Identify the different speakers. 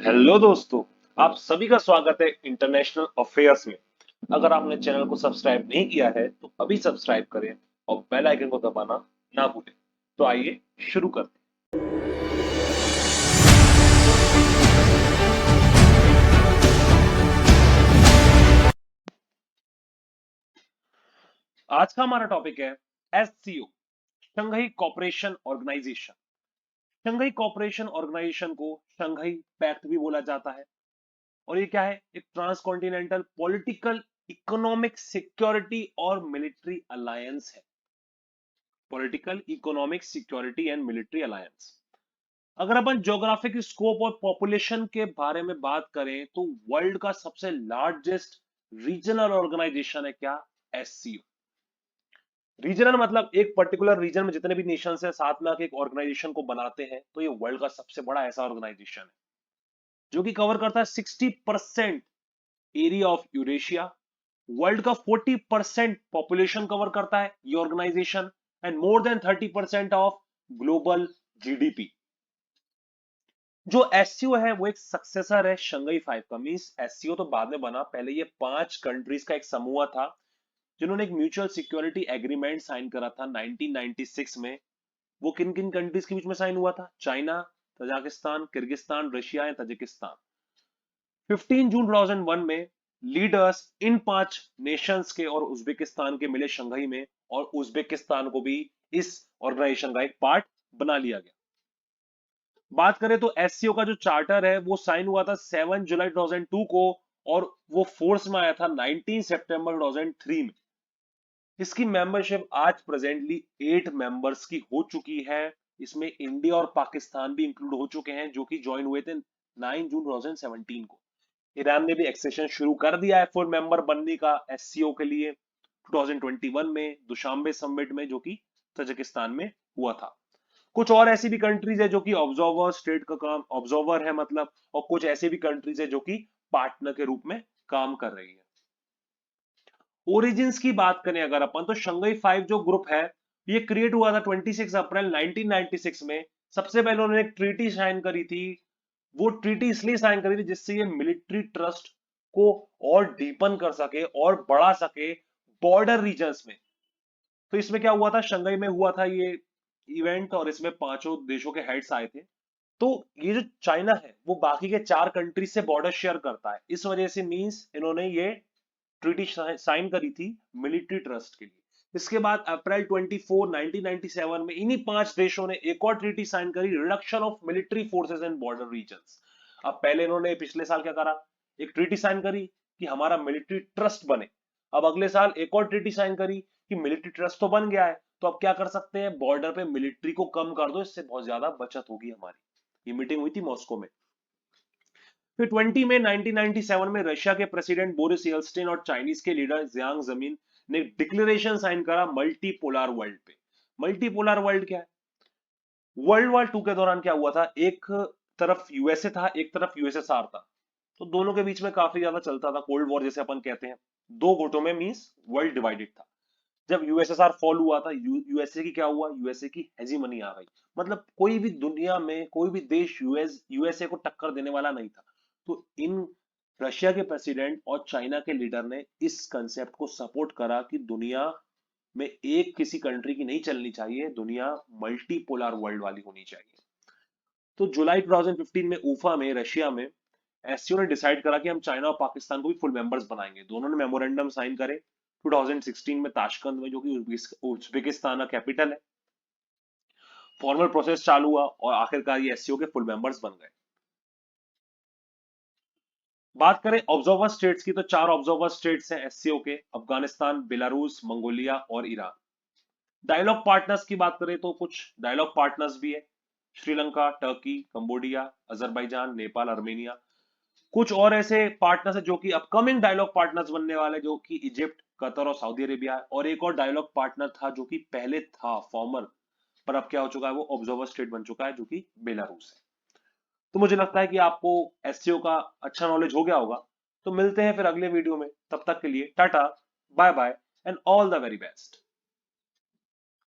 Speaker 1: Hello दोस्तों। आप सभी का स्वागत है इंटरनेशनल अफेयर्स में। अगर आपने चैनल को सब्सक्राइब नहीं किया है तो अभी सब्सक्राइब करें और बेल आइकन को दबाना ना भूलें। तो आइए शुरू करते हैं। आज का हमारा टॉपिक है SCO, Shanghai cooperation organisation. Shanghai cooperation organisation को शंघाई पैक्ट भी बोला जाता है। और ये क्या है? एक transcontinental political, economic, security और मिलिट्री अलायंस है। Political, economic, security and military alliance. अगर अपन ज्योग्राफिक स्कोप और पॉपुलेशन के बारे में बात करें तो वर्ल्ड का सबसे लार्जेस्ट रीजनल ऑर्गेनाइजेशन है क्या? एससीओ। रीजनल मतलब एक पर्टिकुलर रीजन में जितने भी नेशन है साथ में आके एक ऑर्गेनाइजेशन को बनाते हैं, तो ये वर्ल्ड का सबसे बड़ा ऐसा ऑर्गेनाइजेशन है जो कि कवर करता है 60% एरिया ऑफ यूरेशिया। वर्ल्ड का 40% पॉपुलेशन कवर करता है ये organisation, and more than 30% of global GDP. जो एससीओ है वो एक सक्सेसर है शंघाई फाइव का। मींस एससीओ तो बाद में बना, पहले ये 5 कंट्रीज का एक समूह था जिन्होंने एक म्यूचुअल सिक्योरिटी एग्रीमेंट साइन करा था 1996 में। वो किन किन कंट्रीज के बीच में साइन हुआ था? China, Tajikistan, Kyrgyzstan, Russia and Tajikistan. 15 जून 2001 में लीडर्स इन 5 नेशंस के और उज्बेकिस्तान के मिले शंघाई में, और उज्बेकिस्तान को भी इस ऑर्गेनाइजेशन का एक पार्ट बना लिया गया। बात करें तो एससीओ का जो चार्टर है वो साइन हुआ था 7 जुलाई 2002 को, और वो फोर्स में आया था 19 सितंबर 2003 में। इसकी मेंबरशिप आज प्रेजेंटली 8 मेंबर्स की हो चुकी है। इसमें इंडिया और पाकिस्तान भी इंक्लूड हो चुके हैं जो कि ज्वाइन हुए थे 9 जून 2017 को। ईरान ने भी एक्सेशन शुरू कर दिया है फुल मेंबर बनने का एससीओ के लिए 2021 में दुशांबे समिट में, जो कि तजिकिस्तान में हुआ था। कुछ और ऐसी भी कंट्रीज है जो कि ऑब्जर्वर स्टेट का काम, ऑब्जर्वर है मतलब, और कुछ ऐसी भी कंट्रीज है जो कि पार्टनर के रूप में काम कर रही है। ओरिजिन्स की बात करें अगर अपन, तो शंघाई फाइव जो ग्रुप है ये क्रिएट हुआ था 26 अप्रैल 1996 में। सबसे पहले उन्होंने एक ट्रीटी साइन करी थी। वो ट्रीटी इसलिए साइन करी थी जिससे ये मिलिट्री ट्रस्ट को और डीपन कर सके और बढ़ा सके बॉर्डर रीजन्स में। तो इसमें क्या हुआ था? शंघाई में हुआ था ये इवेंट, और इसमें पांचों देशों के हेड्स आए थे। तो ये जो चाइना है वो बाकी के 4 कंट्री से बॉर्डर शेयर करता है, इस वजह से मींस इन्होंने ये ट्रीटी साइन करी थी मिलिट्री ट्रस्ट के लिए। इसके बाद अप्रैल 24 1997 में इन्हीं 5 देशों ने एक और ट्रीटी साइन करी, reduction of military forces in border regions. अब पहले इन्होंने पिछले साल क्या करा? एक ट्रीटी साइन करी कि हमारा मिलिट्री ट्रस्ट बने। अब अगले साल एक और ट्रीटी साइन करी कि मिलिट्री ट्रस्ट तो बन गया है, तो अब क्या कर सकते हैं? बॉर्डर पे मिलिट्री को कम कर दो, इससे बहुत ज्यादा बचत होगी हमारी। ये मीटिंग हुई थी मॉस्को में। फिर 20 में 1997 में रशिया के प्रेसिडेंट बोरिस येल्त्सिन और चाइनीज के लीडर जियांग जमीन ने डिक्लेरेशन साइन करा मल्टीपोलर वर्ल्ड पे। मल्टीपोलर वर्ल्ड क्या है? वर्ल्ड वॉर टू के दौरान क्या हुआ था? एक तरफ यूएसए था, एक तरफ यूएसएसआर था। तो दोनों के बीच में काफी ज्यादा चलता था कोल्ड वॉर जैसे अपन कहते हैं। दो गुटों में मींस वर्ल्ड डिवाइडेड था। जब यूएसएसआर फॉल हुआ था, यूएसए की क्या हुआ? यूएसए की हेजीमनी आ गई। मतलब कोई भी दुनिया में कोई भी देश यूएसए को टक्कर देने वाला नहीं था। तो इन रशिया के प्रेसिडेंट और चाइना के लीडर ने इस कंसेप्ट को सपोर्ट करा कि दुनिया में एक किसी कंट्री की नहीं चलनी चाहिए, दुनिया मल्टीपोलर वर्ल्ड वाली होनी चाहिए। तो जुलाई 2015 में उफा में रशिया में एससीओ ने डिसाइड करा कि हम चाइना और पाकिस्तान को भी फुल मेंबर्स बनाएंगे। दोनों ने मेमोरेंडम साइन करे 2016 में ताशकंद में, जो कि उज्बेकिस्तान का कैपिटल है। फॉर्मल प्रोसेस चालू हुआ और आखिरकार ये एससीओ के फुल मेंबर्स बन गए। बात करें ऑब्जर्वर स्टेट्स की, तो 4 ऑब्जर्वर स्टेट्स हैं एससीओ के: अफगानिस्तान, बेलारूस, मंगोलिया और ईरान। डायलॉग पार्टनर्स की बात करें तो कुछ डायलॉग पार्टनर्स भी है: Sri Lanka, Turkey, Cambodia, Azerbaijan, Nepal, Armenia. कुछ और ऐसे पार्टनर्स हैं जो कि अपकमिंग डायलॉग पार्टनर्स बनने वाले, जो कि इजिप्ट, कतर और सऊदी अरेबिया है। और एक और डायलॉग पार्टनर था जो कि पहले था फॉर्मर, पर अब क्या हो चुका है? वो ऑब्जर्वर स्टेट बन चुका है, जो कि बेलारूस है। तो मुझे लगता है कि आपको एससीओ का अच्छा नॉलेज हो गया होगा। तो मिलते हैं फिर अगले वीडियो में, तब तक के लिए tata, bye bye and all the very best.